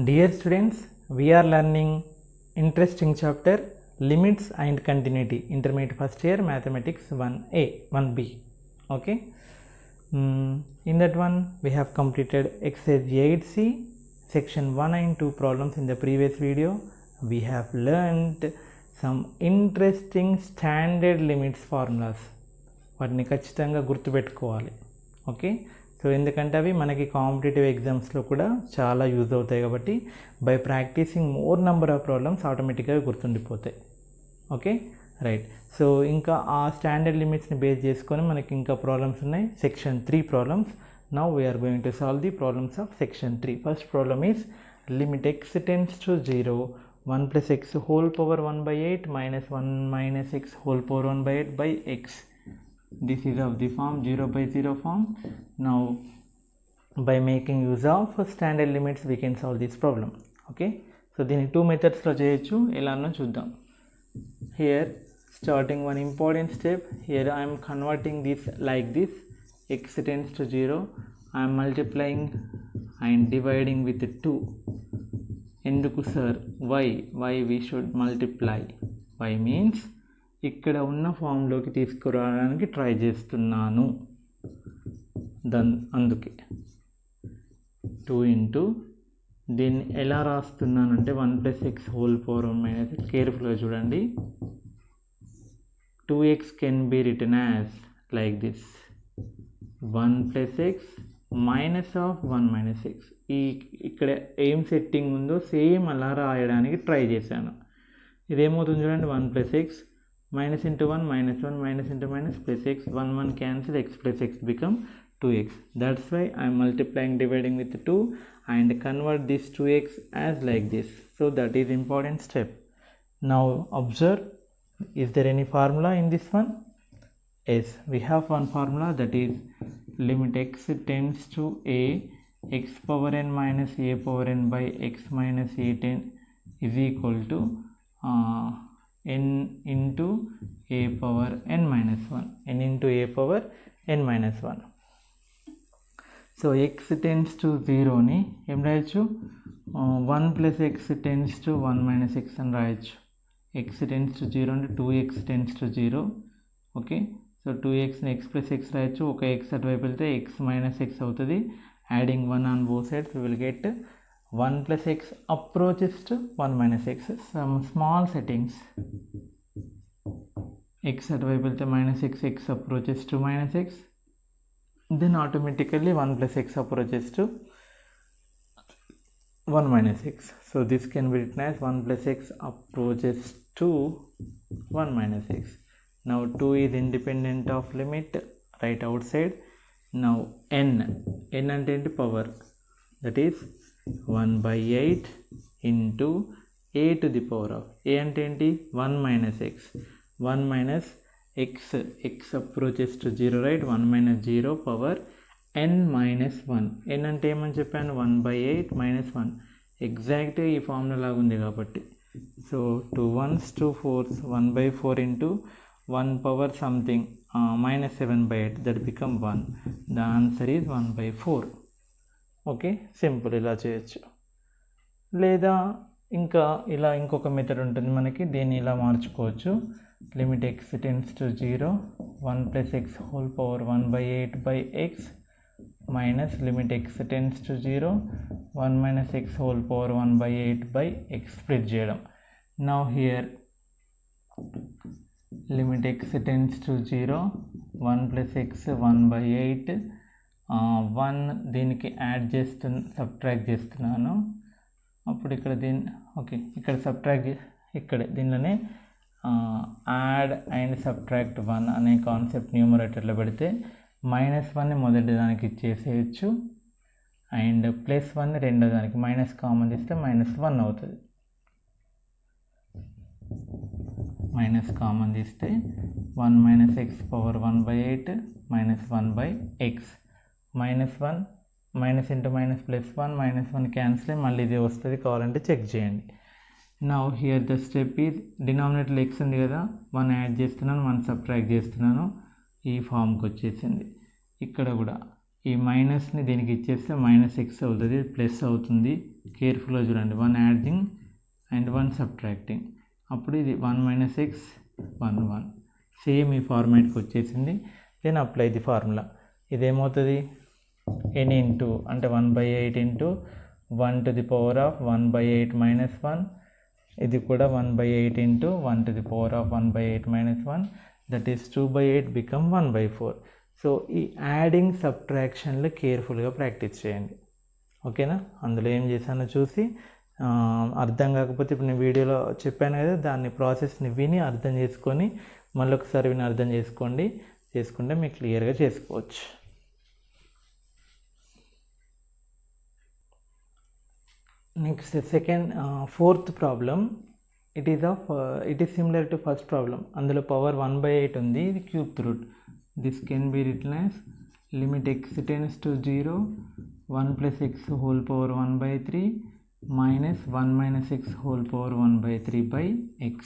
Dear students, we are learning interesting chapter Limits and Continuity, Intermediate First Year Mathematics 1A, 1B. Okay. In that one, we have completed exercise 8C, section 1 and 2 problems in the previous video. We have learned some interesting standard limits formulas. వాటిని ఖచ్చితంగా గుర్తుపెట్టుకోవాలి. Okay, so ఎందుకంటే అవి మనకి competitive ఎగ్జామ్స్లో కూడా చాలా use అవుతాయి కాబట్టి by practising more number of problems ఆటోమేటిక్గా గుర్తుండిపోతాయి. Okay, right. సో ఇంకా ఆ స్టాండర్డ్ లిమిట్స్ని బేస్ చేసుకొని మనకి ఇంకా ప్రాబ్లమ్స్ ఉన్నాయి. Section 3 problems. Now we are going to solve the problems of section 3. First problem is limit x tends to 0 1 plus x whole power 1 by 8 minus 1 minus x whole power 1 by 8 by x. This is of the form 0 by 0 form. Now by making use of standard limits we can solve this problem. Okay, so దీన్ని 2 methods లో చేయొచ్చు. ఎలానో చూద్దాం. Here starting one important step, here I am converting this like this. X tends to 0, I am multiplying and dividing with 2. ఎందుకు sir? why we should multiply? Why means ఇక్కడ ఉన్న ఫామ్లోకి తీసుకురావడానికి try చేస్తున్నాను, అందుకే 2 ఇంటూ దీన్ని ఎలా రాస్తున్నానంటే 1 plus x whole power 1 minus x. కేర్ఫుల్గా చూడండి. 2x can be written as like this 1 plus x minus of 1 minus x. ఇక్కడ ఏం సెట్టింగ్ ఉందో సేమ్ అలా రాయడానికి ట్రై చేశాను. ఇదేమవుతుంది చూడండి, 1 plus x minus into 1 minus 1 minus into minus plus x, 1 1 cancel, x plus x become 2x. That's why I am multiplying dividing with 2 and convert this 2x as like this. So that is important step. Now observe, is there any formula in this one? Yes, we have one formula, that is limit x tends to a x power n minus a power n by x minus a 10 is equal to n into a power n minus 1. n into a power n minus 1. So x tends to 0ని ఏం రాయొచ్చు? 1 plus x tends to 1 minus x అని రాయొచ్చు. x tends to 0 అంటే 2x tends to 0. Okay, so 2xని x plus x రాయొచ్చు. ఒక x అటువైపు వెళ్తే x minus x అవుతుంది. Adding 1 on both sides we will get 1 plus x approaches to 1 minus x. Some small settings. x అటువైపు వెళ్తే minus x, x approaches to minus x. Then automatically 1 plus x approaches to 1 minus x. So this can be written as 1 plus x approaches to 1 minus x. Now 2 is independent of limit, right outside. Now n అంటే ఏంటి? Power. That is 1 by 8 into a to the power of a అంటే ఏంటి? 1 minus x. 1 minus x approaches to 0, right? 1 minus 0 power n minus 1. n అంటే ఏమని చెప్పాను? 1 by 8 minus 1. ఎగ్జాక్ట్గా ఈ formula లాగా ఉంది కాబట్టి. So 2 1s 2 4s 1 by 4 into 1 power something minus 7 by 8, that become 1. The answer is 1 by 4. Okay, simple. ఇలా చేయొచ్చు. లేదా ఇంకా ఇలా ఇంకొక మెథడ్ ఉంటుంది మనకి, దీన్ని ఇలా మార్చుకోవచ్చు. Limit x tends to 0 1 plus x whole power 1 by 8 by x minus limit x tends to 0 1 minus x whole power 1 by 8 by x split చేయడం. Now here limit x tends to 0 1 plus x 1 by 8 1 దీనికి add subtract చేస్తున్నాను. అప్పుడు ఇక్కడ ఇక్కడ subtract, ఇక్కడ దీనిలోనే add and subtract 1 అనే concept న్యూమరేటర్లో పెడితే -1ని మొదటి దానికి ఇచ్చేసేయచ్చు అండ్ +1ని రెండో దానికి, మైనస్ కామన్ తీస్తే -1 అవుతుంది. మైనస్ కామన్ తీస్తే 1 minus x power 1 by 8 minus 1 by x. -1 minus into minus +1 -1 cancel అయ్యి మళ్ళీ ఇదే వస్తుంది. కావాలంటే చెక్ చేయండి. Now here the step is, denominator x ఉంది కదా, 1 యాడ్ చేస్తున్నాను, 1 సబ్ట్రాక్ట్ చేస్తున్నాను, ఈ ఫామ్కి వచ్చేసింది. ఇక్కడ కూడా ఈ మైనస్ని దీనికి ఇచ్చేస్తే -x అవుతుంది, ప్లస్ అవుతుంది. కేర్ఫుల్గా చూడండి, 1 యాడింగ్ అండ్ 1 సబ్ట్రాక్టింగ్. అప్పుడు ఇది 1 మైనస్ ఎక్స్ 1 1 సేమ్ ఈ ఫార్మాట్కి వచ్చేసింది. Then apply the formula. ఇదేమవుతుంది, n ఇంటూ అంటే 1/8 into 1 to the power of 1/8 minus 1. ఇది కూడా 1/8 into 1 to the power of 1/8 minus 1, that is 2/8 become 1/4. So ఈ యాడింగ్ సబ్ట్రాక్షన్లు కేర్ఫుల్గా ప్రాక్టీస్ చేయండి, ఓకేనా. అందులో ఏం చేశానో చూసి అర్థం కాకపోతే ఇప్పుడు నేను వీడియోలో చెప్పాను కదా, దాన్ని ప్రాసెస్ని విని అర్థం చేసుకొని మళ్ళీ ఒకసారి విని అర్థం చేసుకుంటే మీకు క్లియర్గా చేసుకోవచ్చు. Next, fourth problem. It is similar to first problem. అందులో power 1/8 ఉంది, ఇది cubed root. This can be written as limit x tends to 0, 1 plus x whole power 1/3 minus 1 minus x whole power 1/3 by x.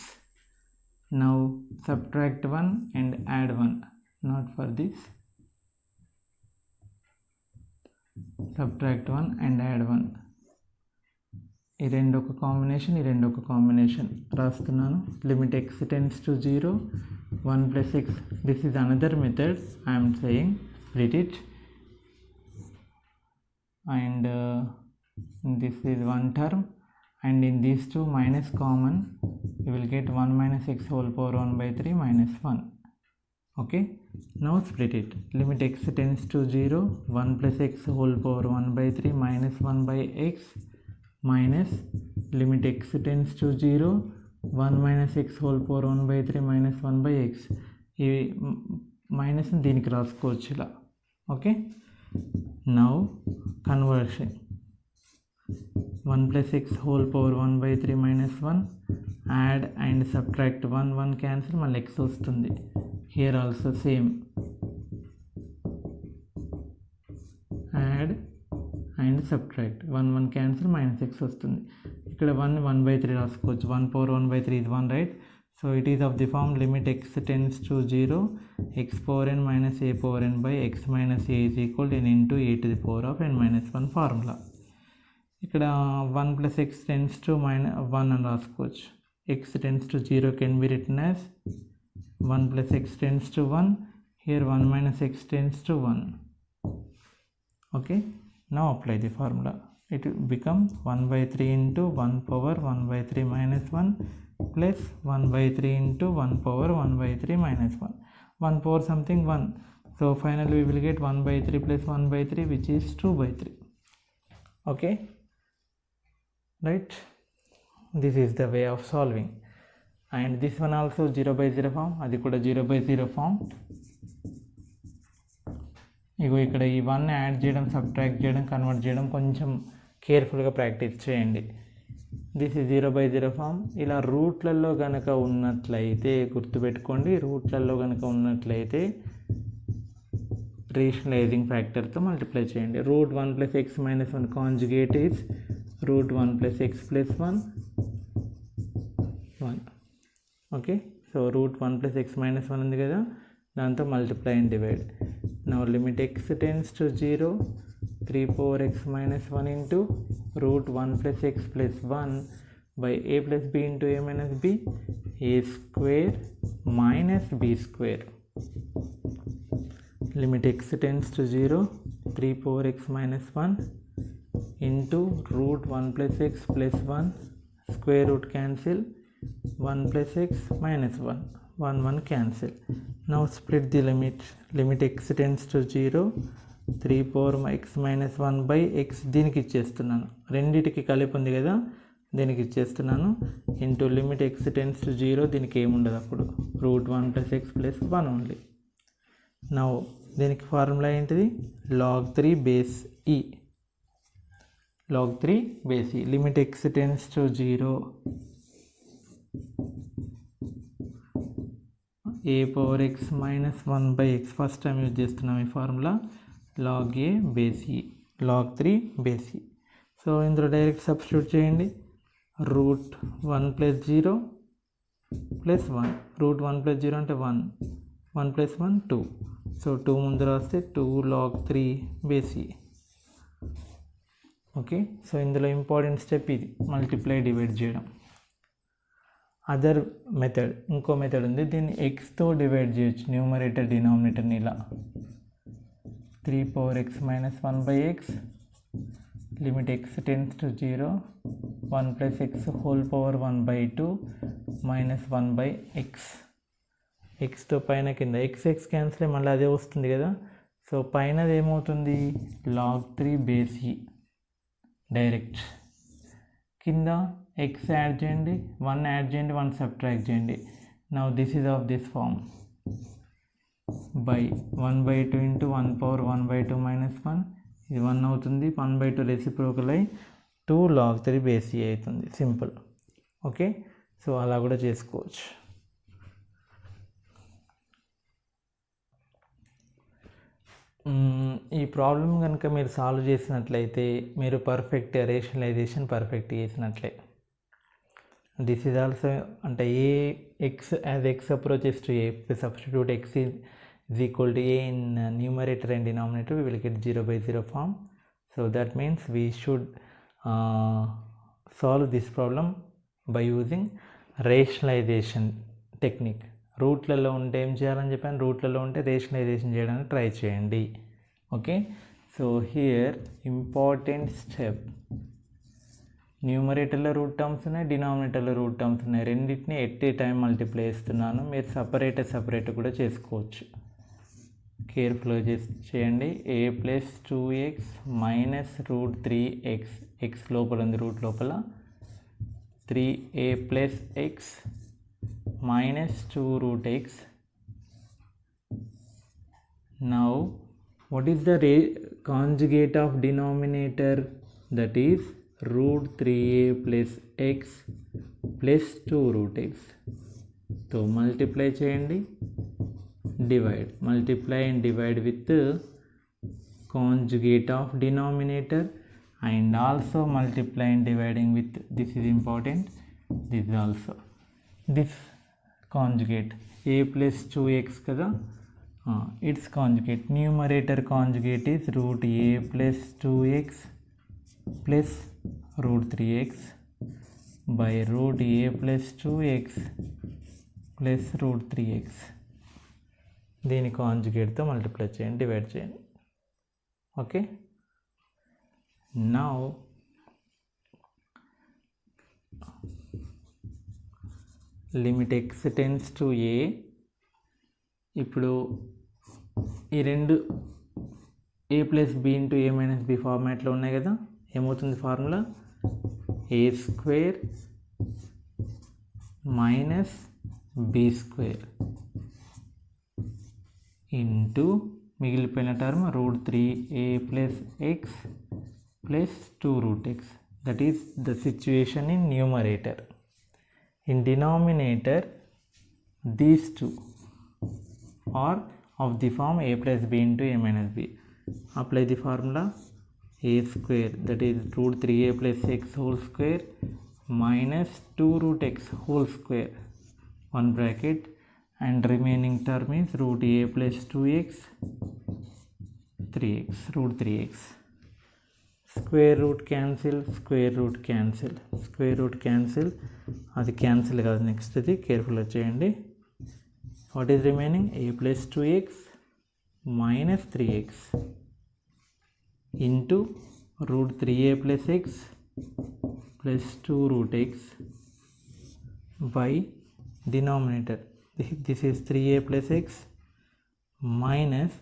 Now subtract 1 and add 1. Not for this. Subtract 1 and add 1. ఈ రెండు ఒక combination, ఈ రెండు ఒక combination రాస్తున్నాను. Limit x tends to 0, 1 plus x. This is another method I'm saying. Split it and this is one term and in these two minus common, you will get 1 minus x whole power 1/3 minus 1. Okay, now split it. Limit x tends to 0, 1 plus x whole power 1/3 minus 1 by x minus limit x tends to 0, 1 minus x whole power 1/3 minus 1 by x. ఈ మైనస్ని దీనికి రాసుకోవచ్చు ఇలా. Okay, now conversion. 1 plus x whole power 1/3 minus 1, add and subtract 1 1 cancel, మళ్ళీ x వస్తుంది. Here also same, add and subtract 1 1 cancel, minus X వస్తుంది. ఇక్కడ 1 1/3 రాసుకోవచ్చు. 1 power 1/3 is 1, right. So it is of the form limit x tends to 0, x power n minus a power n by x minus a is equal to n into a to the power of n minus 1 formula. ఇక్కడ 1 plus x tends to 1 అని రాసుకోవచ్చు. x tends to 0 can be written as 1 plus x tends to 1. Here 1 minus x tends to 1. Okay, now apply the formula. It will become 1/3 into 1 power 1/3 minus 1 plus 1/3 into 1 power 1/3 minus 1. 1 power something 1. So finally we will get 1/3 plus 1/3, which is 2/3. Okay, right. This is the way of solving. And this one also 0/0 form, అది కూడా 0/0 form. ఇగో ఇక్కడ ఈ 1 add చేయడం, subtract చేయడం, convert చేయడం కొంచెం కేర్ఫుల్గా practice చేయండి. This is 0/0 form. ఇలా రూట్లలో కనుక ఉన్నట్లయితే గుర్తుపెట్టుకోండి, రూట్లలో కనుక ఉన్నట్లయితే రేషనలైజింగ్ ఫ్యాక్టర్తో మల్టిప్లై చేయండి. Root 1 plus x minus 1 conjugate is root 1 plus x plus 1 1. Okay, so root 1 plus x minus 1 ఉంది కదా, దాంతో multiply and divide. Now limit x tends to 0, 3 power x minus 1 into root 1 plus x plus 1 by a plus b into a minus b, a square minus b square. Limit x tends to 0, 3 power x minus 1 into root 1 plus x plus 1, square root cancel, 1 plus x minus 1, 1 1 cancel. Now split the limit. Limit x tends to 0, 3 power x minus 1 by x, దీనికి ఇచ్చేస్తున్నాను, రెండిటికి కలిపి ఉంది కదా, దీనికి ఇచ్చేస్తున్నాను, into limit x tends to 0, దీనికి ఏముండదు అప్పుడు, root 1 plus x plus 1 only. Now దీనికి ఫార్ములా ఏంటిది, log 3 base e. log 3 base e. Limit x tends to 0, a power x minus 1 by x, first time use చేస్తున్నాం ఈ formula, log a base e, log 3 base e. So ఇందులో direct substitute చేయండి. Root 1 plus 0 plus 1, route 1 plus 0 అంటే 1, 1 plus 1 2. So 2 ముందు రాస్తే 2 log 3 base e. Okay, so ఇందులో important step ఇది, multiply divide చేయడం. అదర్ మెథడ్, ఇంకో మెథడ్ ఉంది, దీన్ని ఎక్స్తో డివైడ్ చేయొచ్చు, న్యూమరేటర్ డినామినేటర్ని ఇలా 3 x minus 1/x limit x tends to 0 1 plus x whole power 1/2 minus 1/x. ఎక్స్తో పైన కింద x క్యాన్సిల్ మళ్ళీ అదే వస్తుంది కదా, సో పైనది ఏమవుతుంది log 3 base e డైరెక్ట్, కింద x యాడ్ చేయండి, 1 యాడ్ చేయండి, 1 సబ్ట్రాక్ట్ చేయండి. Now this is of this form by 1/2 into 1 power 1/2 minus 1, ఇది 1 అవుతుంది, 1/2 రెసిప్రోకల్ అయి 2 log 3 base e అవుతుంది, సింపుల్. ఓకే, సో అలా కూడా చేసుకోవచ్చు. ఈ ప్రాబ్లం కనుక మీరు సాల్వ్ చేసినట్లయితే మీరు పర్ఫెక్ట్ రేషనలైజేషన్ పర్ఫెక్ట్ చేసినట్లే. దిస్ ఈజ్ ఆల్సో అంటే a x as x approaches to a substitute x is equal to a in numerator and denominator, we will get 0/0 form. So that means we should solve this problem by using rationalization technique. రూట్లలో ఉంటే ఏం చేయాలని చెప్పాను, రూట్లలో ఉంటే rationalization చేయడానికి try చేయండి. Okay, so here important step, న్యూమరేటర్లో route terms ఉన్నాయి, డినామినేటర్లో route terms ఉన్నాయి, రెండింటిని ఎట్ ఏ టైం మల్టిప్లై చేస్తున్నాను. మీరు సపరేట్ కూడా చేసుకోవచ్చు, కేర్ఫుల్గా చేయండి. a + 2x minus root 3x, X లోపల ఉంది, రూట్ లోపల 3a + x minus 2 root x. Now what is the conjugate of denominator? That is root 3a plus x plus 2 root x. So multiply cheyandi, divide, multiply and divide with the conjugate of denominator, and also multiply and dividing with, this is important, this is also this conjugate a plus 2x kada, its conjugate, numerator conjugate is root a plus 2x plus root 3x by root a plus 2x plus root 3x. దీని కాంజుగేట్తో multiply చేయండి, divide చేయండి. Okay, now limit x tends to a. ఇప్పుడు ఈ రెండు a plus b into a minus b ఫార్మాట్లో ఉన్నాయి కదా, ఏమవుతుంది formula a square minus b square into మిగిలిపోయిన term root 3a plus x plus 2 root x. That is the situation in numerator. In denominator, these two are of the form a plus b into a minus b. Apply the formula a square, that is root 3a plus x whole square minus 2 root x whole square, one bracket, and remaining term is root a plus 2x 3x, root 3x. Square root cancel, square root cancel, square root cancel, అది cancel కాదు, next ఇది కేర్ఫుల్గా చేయండి. What is remaining a plus 2x minus 3x into root 3a plus x plus 2 root x by denominator. This is 3a plus x minus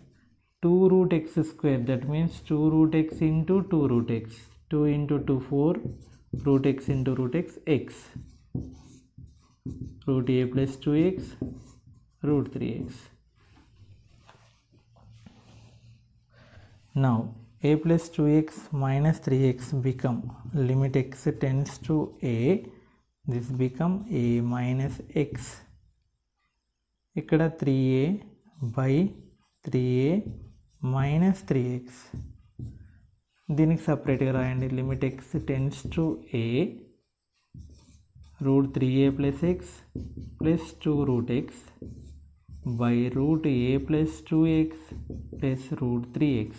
2 root x square, that means 2 root x into 2 root x, 2 into 2 4, root x into root x, x, root a plus 2x, root 3x. Now a plus 2x minus 3x become, limit x tends to a, this become a minus x. ఇక్కడ 3a by 3a minus 3x, దీనికి సపరేట్గా రాయండి. Limit x tends to a root 3a plus x plus 2 root x by root a plus 2x plus root 3x.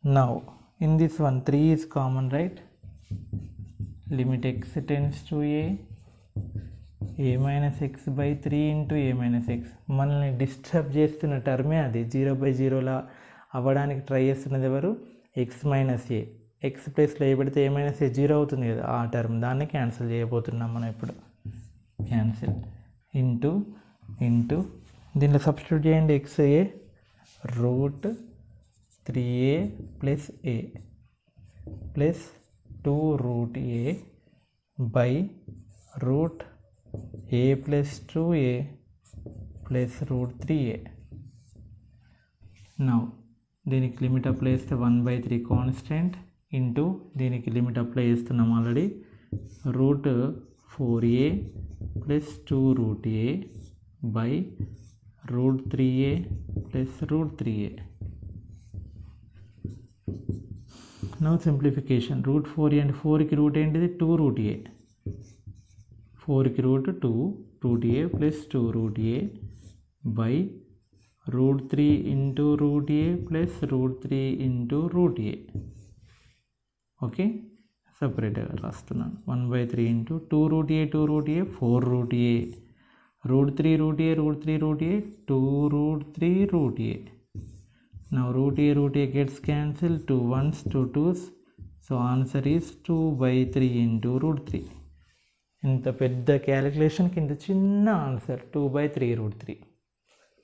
Now in this one 3 is common, right? Limit x tends to a minus x by 3 into a minus x. మనల్ని disturb చేస్తున్న టర్మే అది 0/0లా అవ్వడానికి try చేస్తున్నది ఎవరు? X minus ఏ. X ప్లేస్లో ఏ పెడితే ఏ minus ఏ 0 అవుతుంది కదా, ఆ టర్మ్ దాన్ని క్యాన్సిల్ చేయబోతున్నాం మనం ఇప్పుడు. క్యాన్సిల్ ఇంటూ దీంట్లో సబ్స్టిట్యూట్ చేయండి. X a root 3a plus a plus 2 root a by root a plus 2a plus root 3a. Now దీనికి లిమిట్ అప్లై చేస్తే 1/3 కాన్స్టెంట్ ఇంటూ దీనికి లిమిట్ అప్లై చేస్తున్నాం already, root 4a plus 2 root a by root 3a plus root 3a. Now simplification. Root 4a అంటే 4కి root ఏంటిది? 2 root a. 4కి root 2 root a plus 2 root a by root 3 into root a plus root 3 into root a. Okay, సపరేట్గా రాస్తున్నాను. 1/3 into 2 root a 4 root a root 3 root a 2 root 3 root a. Now root a gets cancelled, 2 1s 2 2s, so answer is 2/3 into root 3. ఇంత పెద్ద క్యాలిక్యులేషన్కి ఇంత చిన్న answer 2/3 route 3.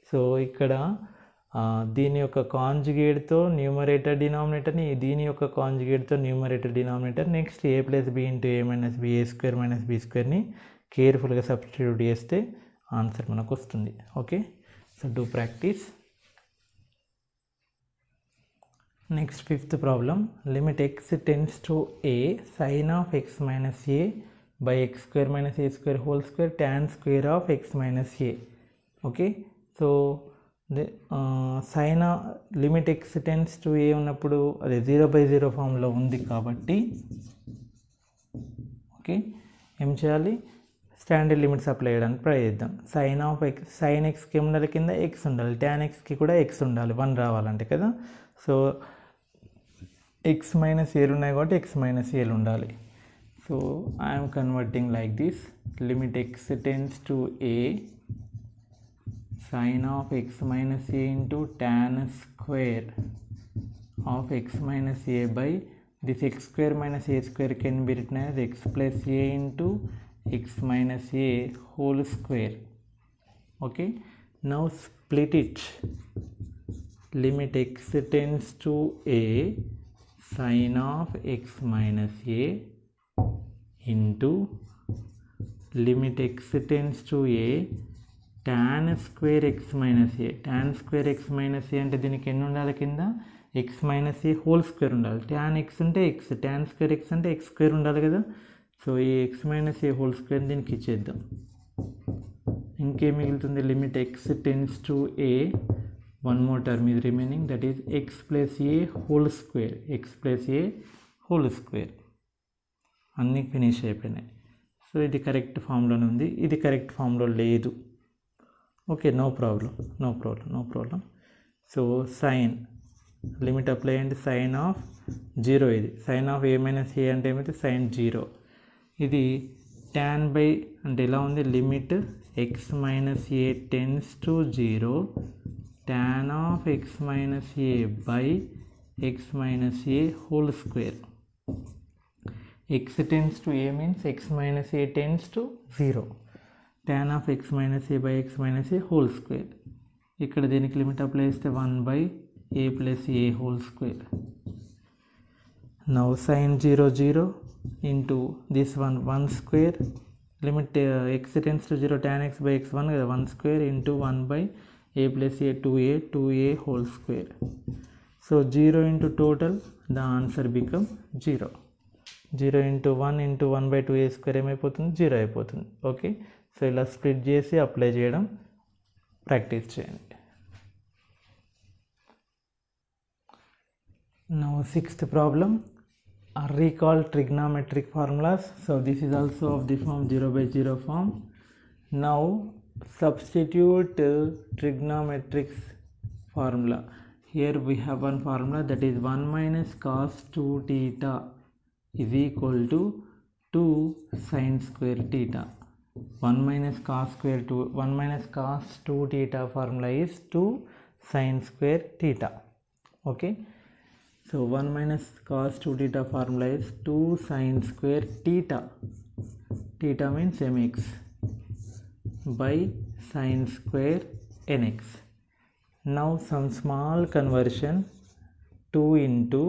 So ఇక్కడ దీని యొక్క కాంజుగేట్తో న్యూమరేటర్ డినామినేటర్ని, దీని యొక్క కాంజుగేట్తో numerator denominator, next a plus b into a minus b a square minus b స్క్వేర్ని కేర్ఫుల్గా సబ్స్టిట్యూట్ చేస్తే ఆన్సర్ మనకు వస్తుంది. Okay, so do practice. Next fifth problem. Limit x tends to a sine of x minus a by x square minus a square whole square tan square of x minus a. Okay, so sine limit x tends to a ఉన్నప్పుడు అదే 0/0 ఫామ్లో ఉంది కాబట్టి okay ఏం చేయాలి? Standard limits apply చేయడానికి try చేద్దాం. Sign of x, sign ఎక్స్కి ఉండాలి కింద x ఉండాలి, tan xకి కూడా x ఉండాలి 1 రావాలంటే కదా. సో x మైనస్ ఏలు ఉన్నాయి కాబట్టి x మైనస్ ఏలు ఉండాలి. So I'm converting like this. Limit x tends to a sine of x minus a into tan square of x minus a by this x square minus a square can be written as x plus a into x minus a whole square. Okay, now split it. Limit x tends to a sin of x minus a into limit x tends to a tan square x minus a. Tan square x minus a అంటే దీనికి ఎన్ని ఉండాలి కింద? x minus a whole square ఉండాలి. tan x అంటే x, tan square x అంటే x square ఉండాలి కదా. సో ఈ x minus a whole square దీనికి ఇచ్చేద్దాం. ఇంకేం మిగులుతుంది? Limit x tends to a, one more term ఇది remaining, that is x plus a whole square. x plus a whole square అన్నీ ఫినిష్ అయిపోయినాయి. సో ఇది కరెక్ట్ ఫామ్లోనే ఉంది, ఇది కరెక్ట్ ఫామ్లో లేదు. Okay, no problem. So sine limit apply అంటే సైన్ ఆఫ్ 0, ఇది sine of a minus a అంటే ఏమైతే సైన్ 0. ఇది tan బై అంటే ఎలా ఉంది? Limit x minus a tends to 0 tan of x minus a by x minus a whole square. x tends to a means x minus a tends to 0 tan of x minus a by x minus a whole square. ఇక్కడ దీనికి limit apply చేస్తే 1/a plus a whole square. Now sine 0 0 into this one 1 square, limit x tends to 0 tan x by x 1 కదా, 1 square into 1/a plus a 2a whole square. So 0 into total, the answer become 0. 0 into 1 into 1/2a square ఏమైపోతుంది? 0 అయిపోతుంది. Okay, so ఇలా split చేసి apply చేయడం practice చేయండి. Now sixth problem. Recall trigonometric formulas. So this is also of the form 0/0 form. Now substitute trigonometric formula. here we have one formula, that is 1 minus cos 2 theta is equal to 2 sin square theta. 1 minus cos 2 theta formula is 2 sin square theta. Okay, so 1 minus cos 2 theta formula is 2 sin square theta. Theta means mx by sin square nx. Now some small conversion, 2 into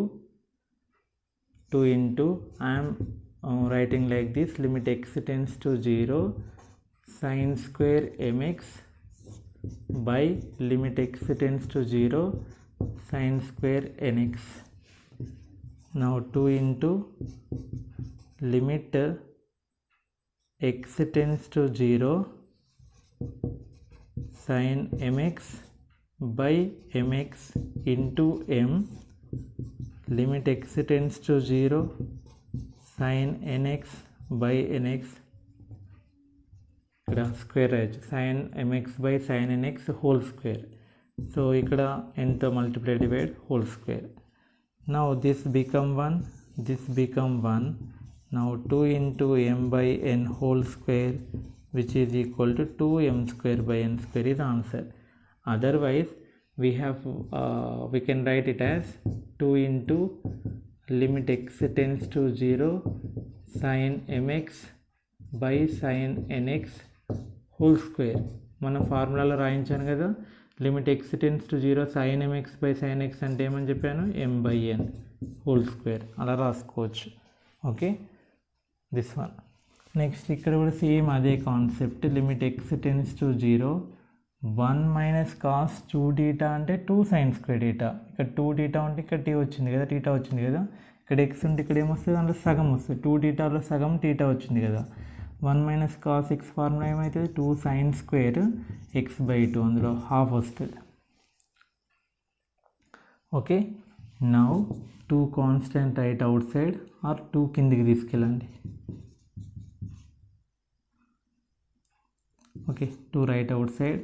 I am writing like this, limit x tends to 0 sin square mx by limit x tends to 0 sin square nx. Now 2 into limit x tends to 0 sin mx by mx into m, limit x tends to 0 sin nx by nx, ఇక్కడ square రాయొచ్చు, sin mx by sin nx whole square. So ఇక్కడ ఎంత multiply divide whole square. Now this become 1, this become 1. Now 2 into m by n whole square, which is equal to 2m square by n square is answer. Otherwise we can write it as 2 into limit x tends to 0 sin mx by sin nx whole square. మనం ఫార్ములాలో రాయించాను కదా, limit x tends to 0 sin mx by sin x అంటే ఏమని చెప్పాను, m by n whole square, అలా రాసుకోవచ్చు. Okay, this one. Next ఇక్కడ కూడా same అదే concept, limit x tends to 0 1 minus cos 2 theta అంటే 2 sin square theta. ఇక్కడ 2 theta ఉంటే ఇక్కడ t వచ్చింది కదా, theta వచ్చింది కదా, ఇక్కడ x ఉంటే ఇక్కడ ఏమొస్తుంది, అందులో సగం వస్తుంది, 2 thetaలో సగం theta వచ్చింది కదా. 1 మైనస్ కాస్ x ఫార్ములా ఏమవుతుంది, 2 sin square x by 2, అందులో హాఫ్ వస్తుంది. Okay, now 2 constant write outside or 2 కిందికి తీసుకెళ్ళండి. Okay, 2 write outside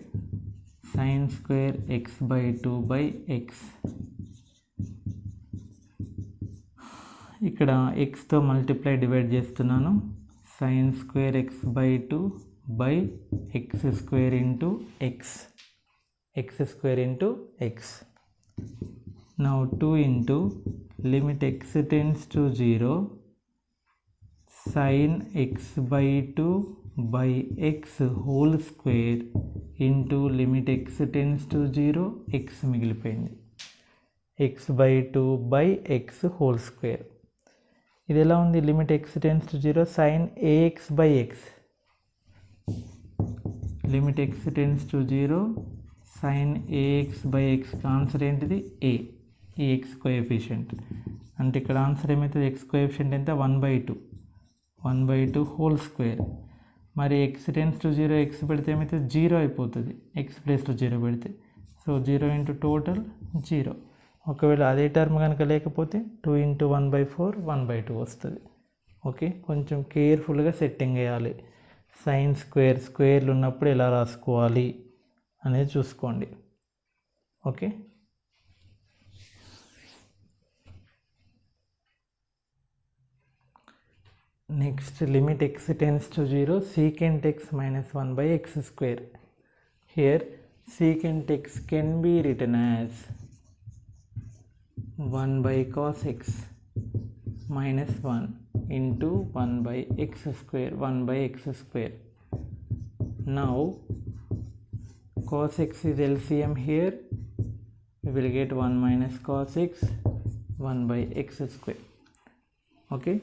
sin square x by 2 by x. ఇక్కడ xతో మల్టిప్లై డివైడ్ చేస్తున్నాను, sin square x by 2 by x square into x, x square into x. Now 2 into limit x tends to 0 sin x by 2 by x whole square into limit x tends to 0 x మిగిలిపోయింది, x by 2 by x whole square. ఇది ఎలా ఉంది, limit x tends to 0 sin ax by x, limit x tends to 0 sin ax by x. Answer ఏంటిది, a, ఈ x coefficient అంటే ఇక్కడ answer ఏమవుతుంది, x coefficient ఎంత, 1/2 హోల్ స్క్వేర్. మరి x టెన్స్ టు 0 x పెడితే ఏమైతే 0 అయిపోతుంది, x ప్లేస్లో 0 పెడితే. So 0 into total 0. ఒకవేళ అదే టర్మ్ కనుక లేకపోతే 2 into 1/4 1/2 వస్తుంది. ఓకే, కొంచెం కేర్ఫుల్గా సెట్టింగ్ వేయాలి, సైన్ స్క్వేర్లు ఉన్నప్పుడు ఎలా రాసుకోవాలి అనేది చూసుకోండి. Okay, next limit x tends to 0 secant x minus 1 by x square. Here secant x can be written as 1 by cos x minus 1 into 1 by x square, 1 by x square. Now cos x is LCM, here we will get 1 minus cos x 1 by x square. Okay,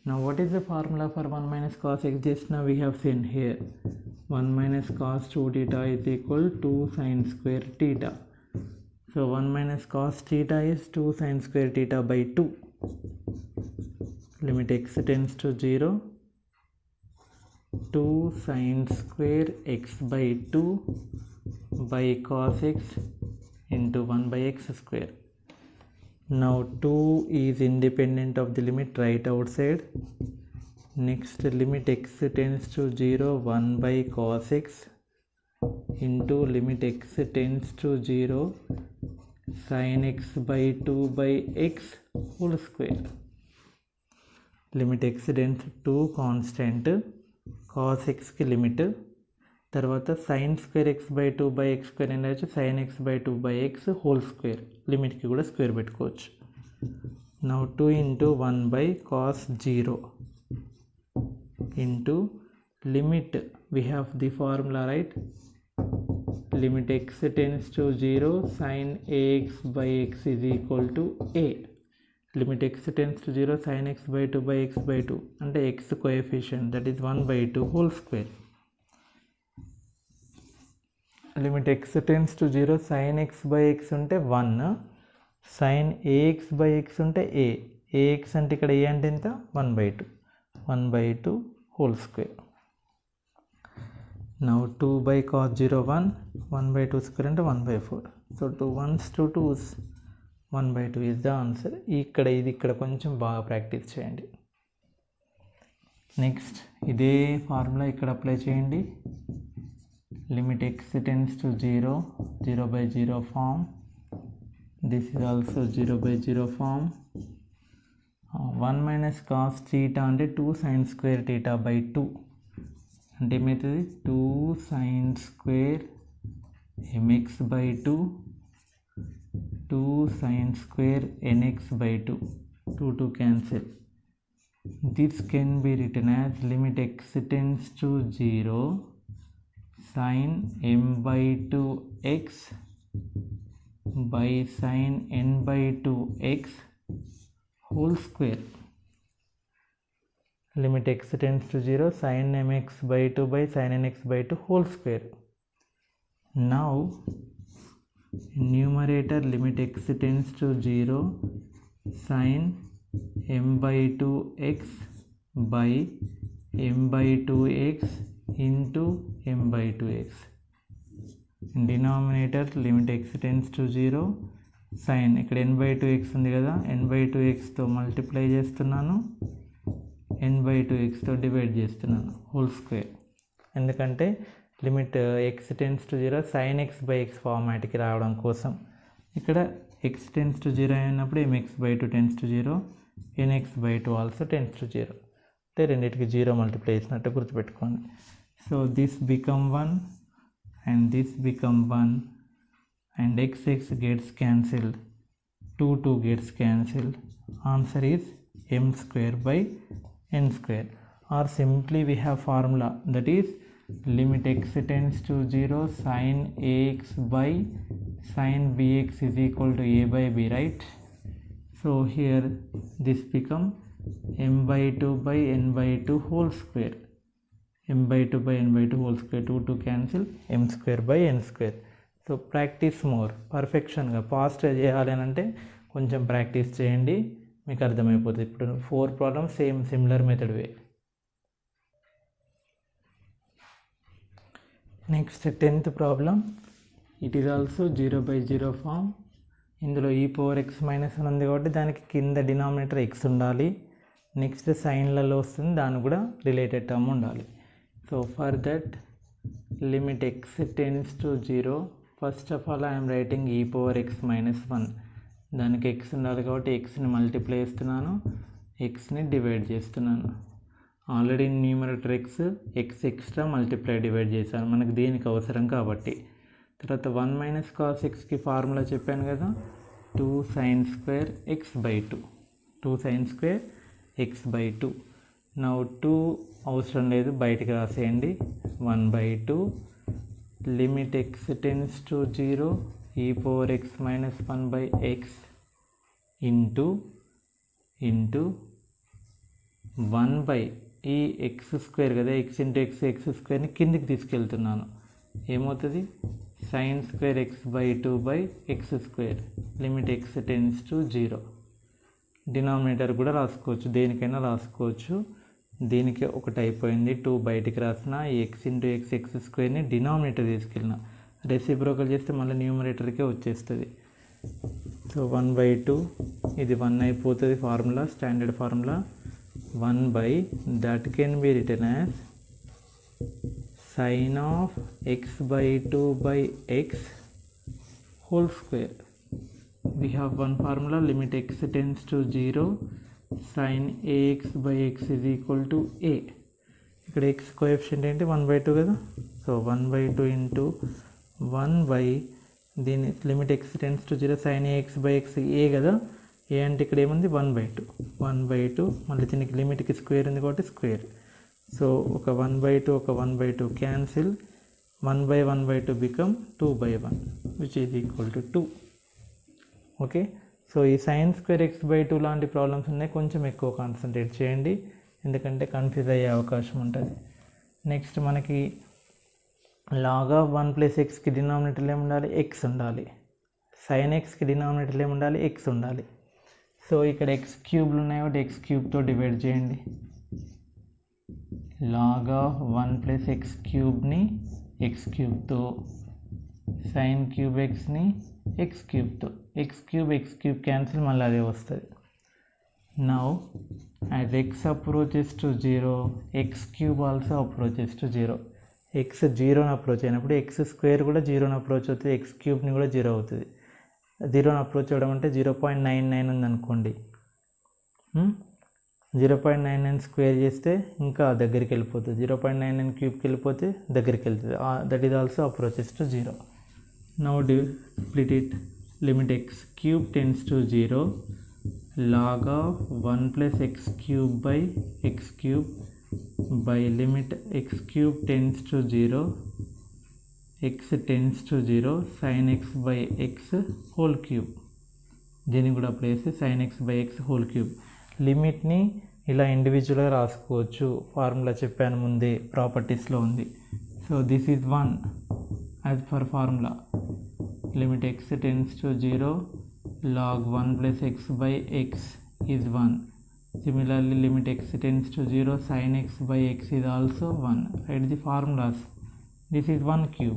now what is the formula for 1 minus cos x? Just now we have seen here 1 minus cos 2 theta is equal to 2 sin square theta. So 1 minus cos theta is 2 sin square theta by 2. Limit x tends to 0, 2 sin square x by 2 by cos x into 1 by x square. Now 2 is independent of the limit right outside. Next limit x tends to 0, 1 by cos x into limit x tends to 0 sin x by 2 by x whole square. Limit x tends to constant cos xకి limit, తర్వాత sin square x by 2 by x square అని రాయొచ్చు, sin x by 2 by x whole square, లిమిట్కి కూడా square పెట్టుకోవచ్చు. Now 2 into 1 by cos 0 into limit, we have the formula right, limit x tends to 0 sin ax by x is equal to a. Limit x tends to 0 sin x by 2 by x by 2 అంటే x coefficient, that is 1 by 2 whole square. Limit x tends to 0 sin x by x ఉంటే 1, sin ax by x ఉంటే a. ax అంటే ఇక్కడ a అంటే ఎంత, 1 by 2, 1 by 2 whole square. Now 2 by cos 0 1, 1 by 2 square అంటే 1 by 4. So 2 1s 2 2s, 1 by 2 is the answer. ఇక్కడ కొంచెం బాగా ప్రాక్టీస్ చేయండి. నెక్స్ట్ ఇదే ఫార్ములా ఇక్కడ అప్లై చేయండి. Limit x tends to 0, 0 by 0 form, this is also 0 by 0 form. 1 minus cos theta అంటే 2 sin square theta by 2 అంటే ఏమవుతుంది, 2 sin square mx by 2, 2 sin square nx by 2, 2 2 cancel. This can be written as limit x tends to 0 sin m by 2 x by sin n by 2 x whole square. Limit x tends to 0 sin mx by 2 by sin nx by 2 whole square. Now numerator limit x tends to 0 sin m by 2 x by m by 2x into m by 2x. Denominator limit x tends to 0 sin, ఇక్కడ n by 2x ఉంది కదా, n by 2xతో multiply చేస్తున్నాను, n by 2xతో divide చేస్తున్నాను whole square. ఎందుకంటే limit x tends to 0 sin x by x ఫార్మాట్కి రావడం కోసం. ఇక్కడ x tends to 0 అయినప్పుడు mx by 2 tense to 0, nx by 2 also tense to 0, అంటే రెండింటికి 0 మల్టిప్లై చేసినట్టు గుర్తుపెట్టుకోండి. So this become 1 and this become 1 and x gets cancelled, 2 2 gets cancelled. Answer is m square by n square. Or simply we have formula, that is limit x tends to 0 sin ax by sin bx is equal to a by b, right? So here this become m by 2 by n by 2 whole square, m by 2 by n by 2 whole square, 2 2 cancel, m square by n square. So practice more, పర్ఫెక్షన్గా ఫాస్ట్గా చేయాలి అని అంటే కొంచెం practice చేయండి, మీకు అర్థమైపోతుంది. ఇప్పుడు 4 problems same similar method way. Next 10th problem, it is also 0 by 0 form. ఇందులో e పవర్ x మైనస్ 1 ఉంది కాబట్టి దానికి కింద డినామినేటర్ x ఉండాలి, నెక్స్ట్ సైన్లలో వస్తుంది, దానికి కూడా రిలేటెడ్ టర్మ్ ఉండాలి. So for that limit x tends to 0, first of all I'm writing e power x minus 1. దానికి x ఉండాలి కాబట్టి xని మల్టిప్లై చేస్తున్నాను, xని డివైడ్ చేస్తున్నాను. Already numerator x extra multiply divide చేశాను, మనకు దీనికి అవసరం కాబట్టి. తర్వాత 1 మైనస్ కాస్ xకి ఫార్ములా చెప్పాను కదా, 2 sin square x by 2, 2 sin square x by 2. Now 2 అవసరం లేదు, బయటికి రాసేయండి, 1 by 2 limit x tends to 0 e power x minus 1 by x into 1 by ఈ ఎక్స్ స్క్వేర్ కదా, ఎక్స్ ఇంటూ ఎక్స్ స్క్వేర్ని కిందికి తీసుకెళ్తున్నాను, ఏమవుతుంది sin square x by 2 by x square, limit x tends to 0. Denominator కూడా రాసుకోవచ్చు, దేనికైనా రాసుకోవచ్చు. దీనికి ఒకటి అయిపోయింది, 2 బయటికి రాసిన, ఈ ఎక్స్ ఇంటూ ఎక్స్ స్క్వేర్ని డినామినేటర్ తీసుకెళ్ళిన, రెసిప్రోకల్ చేస్తే మళ్ళీ న్యూమరేటర్కే వచ్చేస్తుంది. సో 1 by 2, ఇది 1 అయిపోతుంది, formula standard formula. 1 by that can be written as sin of x by 2 by x whole square. we have one formula, limit x tends to 0 sin ax by x is equal to a. ఇక్కడ x coefficient ఏంటి 1/2 కదా, so 1/2 into 1 దీని limit x tends to 0 sin ax by x a కదా, ఏ అంటే ఇక్కడ ఏముంది 1/2 మళ్ళీ దీనికి లిమిట్కి స్క్వేర్ ఉంది కాబట్టి స్క్వేర్, సో ఒక 1/2 ఒక 1/2 cancel, 1/1/2 become 2/1 which is equal to 2. Okay, so ఈ sin square x/2 లాంటి ప్రాబ్లమ్స్ ఉన్నాయి, కొంచెం ఎక్కువ కాన్సన్ట్రేట్ చేయండి ఎందుకంటే కన్ఫ్యూజ్ అయ్యే అవకాశం ఉంటుంది. నెక్స్ట్ మనకి log of 1 + xకి డినామినేటర్లో ఏముండాలి, x ఉండాలి, sin xకి డినామినేటర్లో ఏముండాలి, x ఉండాలి. సో ఇక్కడ x³ ఉన్నాయి కాబట్టి x³ డివైడ్ చేయండి. log of 1 + x³ x³ sin³ xని x³ x³ క్యాన్సిల్, మళ్ళీ అదే వస్తుంది. Now as x approaches to 0 x³ also approaches to 0. x 0ని అప్రోచ్ అయినప్పుడు x² కూడా 0ని అప్రోచ్ అవుతుంది, x³ కూడా 0 అవుతుంది. 0ని అప్రోచ్ అవ్వడం అంటే 0.99 ఉందనుకోండి, 0.99 స్క్వేర్ చేస్తే ఇంకా దగ్గరికి వెళ్ళిపోతుంది, 0.99 క్యూబ్కి వెళ్ళిపోతే దగ్గరికి వెళ్తుంది, that is also approaches to 0. Now split it, limit x³ tends to 0 log of 1 + x³ by x³ by limit x³ tends to 0 x tends to 0 sin x by x whole cube, దీన్ని కూడా apply చేస్తే sin x by x whole cube. లిమిట్ని ఇలా ఇండివిజువల్గా రాసుకోవచ్చు, formula చెప్పాను ముందే, ప్రాపర్టీస్లో ఉంది. So this is 1 as per formula, limit x tends to 0 log 1 + x by x is 1. Similarly, limit x tends to 0 sin x by x is also 1. Write the formulas. This is 1³.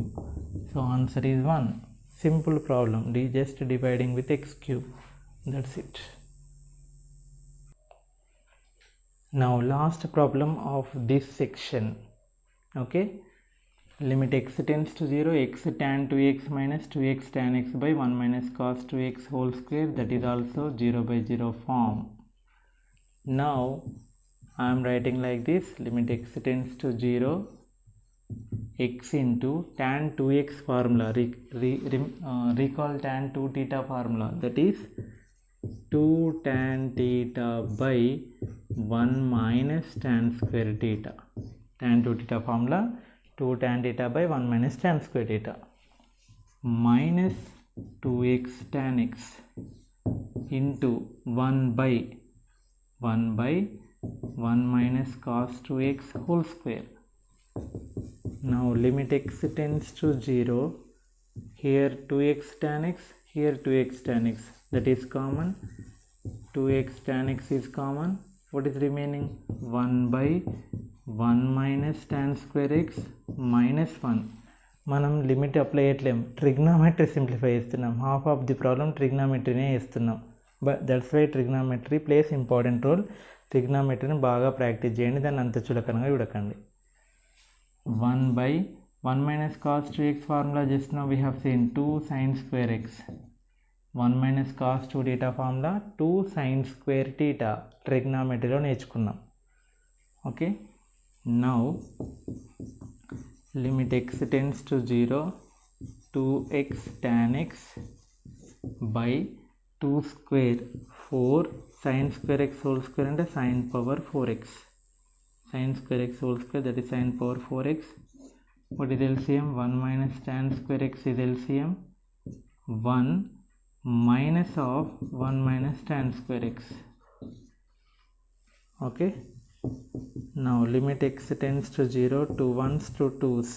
So answer is 1. Simple problem. Just dividing with x³. That's it. Now last problem of this section. Okay. Limit x tends to 0 x tan 2x minus 2x tan x by 1 minus cos 2x whole square, that is also 0/0 form. Now I am writing like this, limit x tends to 0 x into tan 2x formula, recall tan 2 theta formula, that is 2 tan theta by 1 minus tan square theta. Tan 2 theta formula 2 tan theta by 1 minus tan square theta minus 2x tan x into 1 by 1 minus cos 2x whole square. Now limit x tends to 0, here 2x tan x, here 2x tan x, that is common, 2x tan x is common. What is remaining? 1 by 1 minus tan square x minus 1. మనం limit apply చేయట్లేం, trigonometry simplify చేస్తున్నాం, half of the problem ట్రిగ్నామెట్రీనే చేస్తున్నాం. But that's why trigonometry plays important role. ట్రిగ్నామెట్రీని బాగా practice చేయండి, దాన్ని అంత చులకనగా చూడకండి. 1 by 1 minus cos 2x formula just now we have seen 2 sin square x. 1 minus cos 2 theta formula 2 sin square theta ట్రిగ్నామెట్రీలో నేర్చుకున్నాం. Okay, now limit x tends to 0 2x tan x by 2 square 4 sin square x whole square and sin power 4x, sin square x whole square, that is sin power 4x. What is LCM? 1 minus tan square x is LCM 1 minus of 1 minus tan square x. Okay, now limit x tends to 0 2 1s to 2s,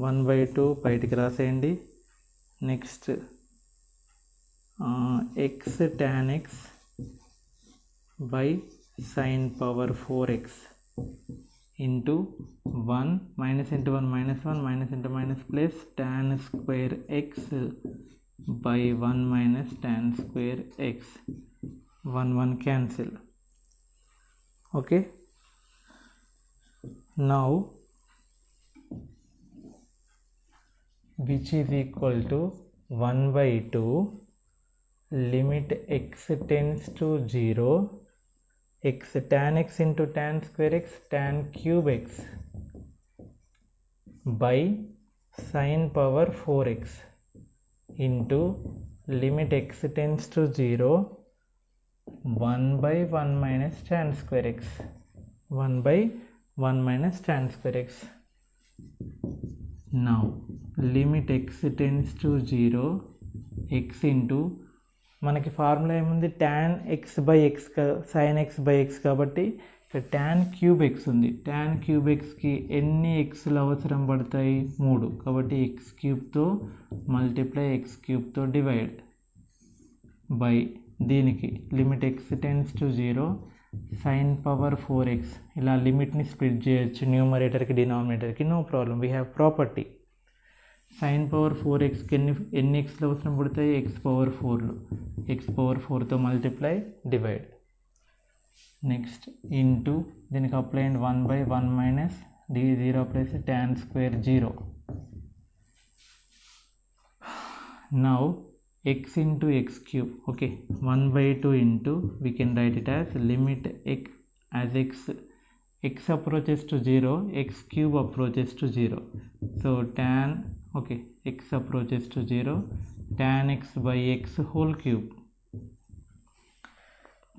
1/2 బయటికి రాసేయండి. Next x tan x by sin power 4x into 1 minus into 1 minus 1 minus into minus plus tan square x by 1 minus tan square x, 1 cancel. Okay, now which is equal to 1/2 limit x tends to 0 x tan x into tan square x tan cube x by sin power 4x into limit x tends to 0 1 by 1 minus tan square x 1 by 1 minus tan square x. Now limit x tends to 0 x into మనకి formula ఏముంది tan x by x sin x by x కాబట్టి ఇక్కడ tan cube x ఉంది. tan cube xకి ఎన్ని xలు అవసరం పడతాయి 3 కాబట్టి x క్యూబ్తో మల్టిప్లై x క్యూబ్తో డివైడ్ బై దీనికి limit x tends to 0 sin power 4x ఇలా లిమిట్ని స్ప్లిట్ చేయొచ్చు న్యూమరేటర్కి డినామినేటర్కి no problem we have property. sin power 4xకి ఎన్ని ఎక్స్లు అవసరం పడతాయి x పవర్ 4లు x పవర్ 4తో మల్టిప్లై డివైడ్ నెక్స్ట్ ఇంటూ దీనికి apply and 1 by 1 minus d 0 plus tan square 0. Now x into x cube okay 1 by 2 into we can write it as limit x as x approaches to 0 x cube approaches to 0 so tan okay x approaches to 0 tan x by x whole cube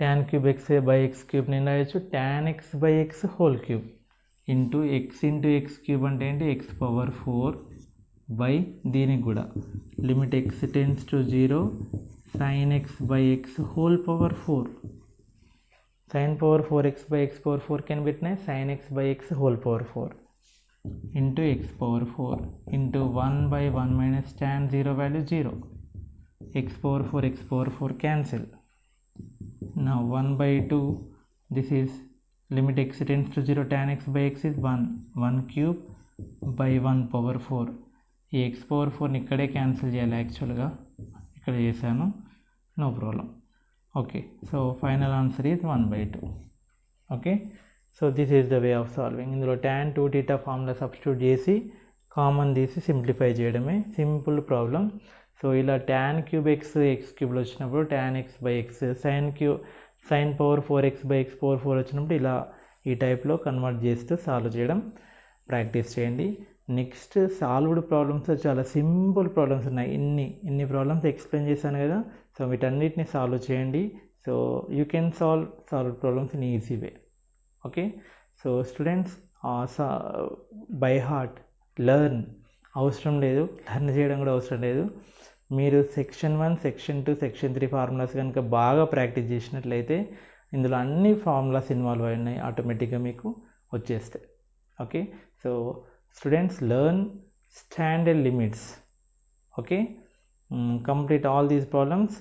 tan cube x by x cube నేను రాయొచ్చు tan x by x whole cube into x cube అంటే ఏంటి x power 4 by దీనికి కూడా limit x tends to 0 sin x by x whole power 4 sin power 4x by x power 4 can be written as sin x by x whole power 4 into x power 4 into 1 by 1 minus tan 0 value 0 x power 4 cancel. Now 1 by 2 this is limit x tends to 0 tan x by x is 1 cube by 1 power 4 ఈ x power 4ని ఇక్కడే cancel చేయాలి యాక్చువల్గా ఇక్కడ చేశాను no problem okay so final answer is 1 by 2 okay so this is the way of solving ఇందులో tan 2θ formula substitute చేసి common తీసి simplify చేయడమే సింపుల్ ప్రాబ్లం. సో ఇలా tan క్యూబ్ ఎక్స్ క్యూబ్లో వచ్చినప్పుడు tan x by x sin power 4x by x power 4 వచ్చినప్పుడు ఇలా ఈ టైప్లో కన్వర్ట్ చేస్తూ సాల్వ్ చేయడం ప్రాక్టీస్ చేయండి. నెక్స్ట్ సాల్వ్డ్ ప్రాబ్లమ్స్ చాలా సింపుల్ ప్రాబ్లమ్స్ ఉన్నాయి. ఇన్ని ప్రాబ్లమ్స్ ఎక్స్ప్లెయిన్ చేశాను కదా సో వీటన్నిటిని సాల్వ్ చేయండి. So you can solve problems in easy way okay. So students by heart learn అవసరం లేదు, లెర్న్ చేయడం కూడా అవసరం లేదు. మీరు సెక్షన్ 1 సెక్షన్ 2 సెక్షన్ 3 ఫార్ములాస్ కనుక బాగా ప్రాక్టీస్ చేసినట్లయితే ఇందులో అన్ని ఫార్ములాస్ ఇన్వాల్వ్ అయి ఉన్నాయి ఆటోమేటిక్గా మీకు వచ్చేస్తాయి okay. So students learn standard limits okay complete all these problems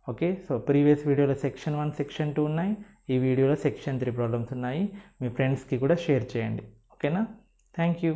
okay. so previous video లో సెక్షన్ 1 సెక్షన్ 2 ఉన్నాయి, ఈ వీడియోలో సెక్షన్ 3 ప్రాబ్లమ్స్ ఉన్నాయి. మీ ఫ్రెండ్స్కి కూడా షేర్ చేయండి ఓకేనా. Thank you.